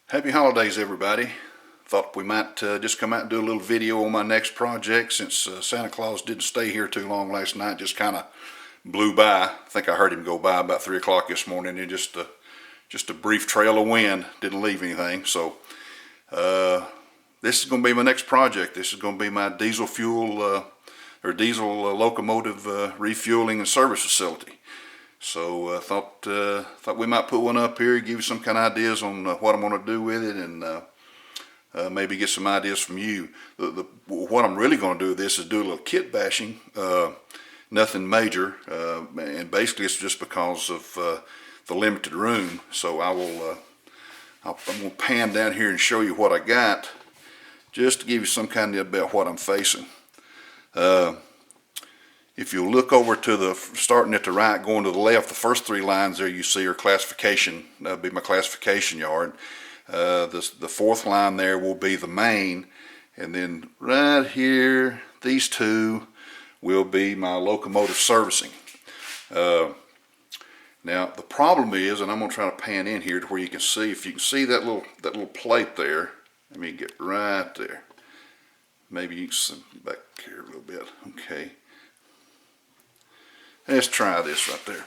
Happy holidays, everybody. Thought we might just come out and do a little video on my next project since Santa Claus didn't stay here too long last night. Just kind of blew by. I think I heard him go by about 3 o'clock this morning, and just a brief trail of wind. Didn't leave anything. So this is going to be my next project. This is going to be my diesel fuel or diesel locomotive refueling and service facility. So I thought we might put one up here, give you some kind of ideas on what I'm going to do with it, and maybe get some ideas from you. What I'm really going to do with this is do a little kit bashing, nothing major, and basically it's just because of the limited room. So I'm going to pan down here and show you what I got, just to give you some kind of idea about what I'm facing. If you look over to starting at the right, going to the left, the first 3 lines there you see are classification. That'll be my classification yard. The 4th line there will be the main, and then right here, these 2 will be my locomotive servicing. Now the problem is, and I'm going to try to pan in here to where you can see, if you can see that little plate there. Let me get right there. Maybe you can see back here a little bit. Okay. Let's try this right there.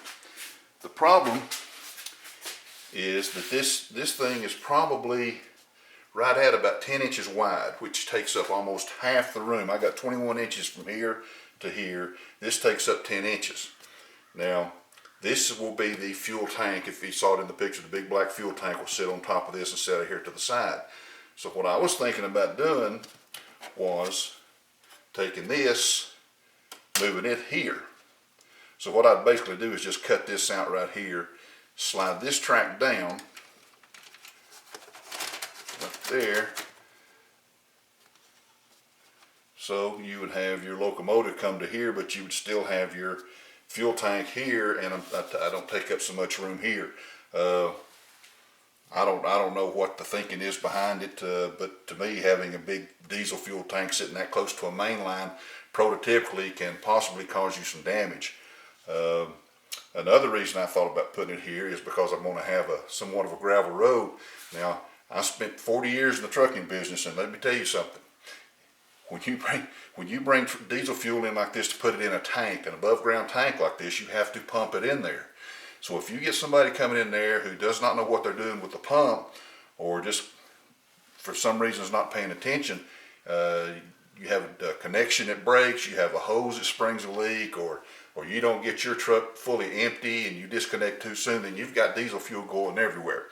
The problem is that this thing is probably right at about 10 inches wide, which takes up almost half the room. I got 21 inches from here to here. This takes up 10 inches. Now, this will be the fuel tank. If you saw it in the picture, the big black fuel tank will sit on top of this instead of here to the side. So what I was thinking about doing was taking this, moving it here. So what I'd basically do is just cut this out right here, slide this track down right there. So you would have your locomotive come to here, but you would still have your fuel tank here, and I don't take up so much room here. I don't know what the thinking is behind it, but to me, having a big diesel fuel tank sitting that close to a main line prototypically can possibly cause you some damage. Another reason I thought about putting it here is because I'm going to have somewhat of a gravel road. Now, I spent 40 years in the trucking business, and let me tell you something. When you bring diesel fuel in like this to put it in a tank, an above ground tank like this, you have to pump it in there. So if you get somebody coming in there who does not know what they're doing with the pump, or just for some reason is not paying attention, you have a connection that breaks, you have a hose that springs a leak, or you don't get your truck fully empty and you disconnect too soon, then you've got diesel fuel going everywhere.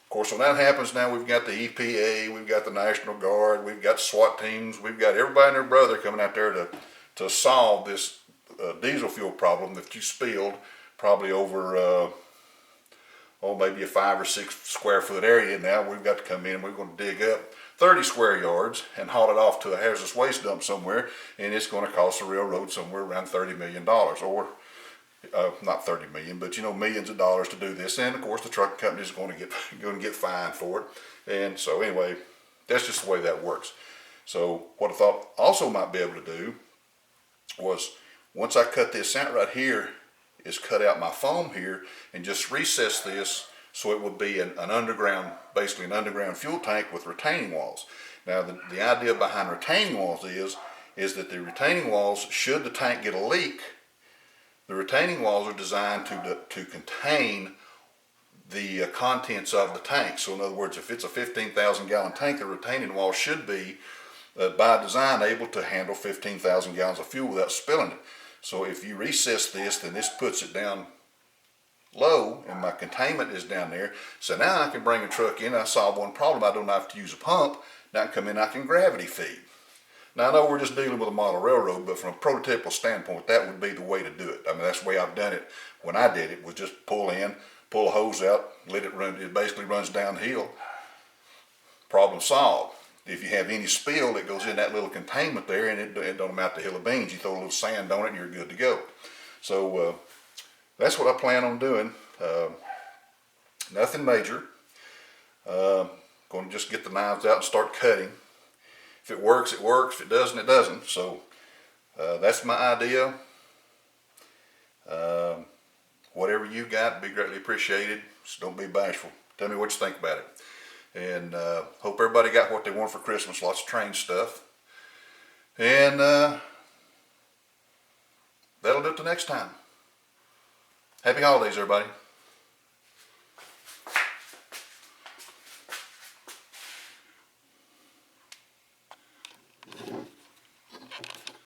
Of course, when that happens, now we've got the EPA, we've got the National Guard, we've got SWAT teams, we've got everybody and their brother coming out there to solve this diesel fuel problem that you spilled probably over maybe a 5 or 6 square foot area. Now we've got to come in, we're going to dig up 30 square yards and haul it off to a hazardous waste dump somewhere, and it's going to cost the railroad somewhere around $30 million, or not 30 million, but millions of dollars to do this. And of course the trucking company is going to get fined for it. And so anyway, that's just the way that works. So what I thought also might be able to do was, once I cut this out right here, is cut out my foam here and just recess this so it would be basically an underground fuel tank with retaining walls. Now the idea behind retaining walls is that the retaining walls, should the tank get a leak, the retaining walls are designed to contain the contents of the tank. So in other words, if it's a 15,000 gallon tank, the retaining wall should be by design able to handle 15,000 gallons of fuel without spilling it. So if you recess this, then this puts it down low, and my containment is down there. So now I can bring a truck in, I solve one problem. I don't have to use a pump. Now I can come in, I can gravity feed. Now I know we're just dealing with a model railroad, but from a prototypical standpoint, that would be the way to do it. I mean, that's the way I've done it. When I did it, was just pull in, pull a hose out, let it run. It basically runs downhill. Problem solved. If you have any spill, it goes in that little containment there, and it don't amount to a hill of beans. You throw a little sand on it and you're good to go. So that's what I plan on doing. Nothing major. Going to just get the knives out and start cutting. If it works, it works. If it doesn't, it doesn't. So that's my idea. Whatever you got, be greatly appreciated. Just don't be bashful. Tell me what you think about it. And hope everybody got what they wanted for Christmas, lots of train stuff. And that'll do it till next time. Happy holidays, everybody.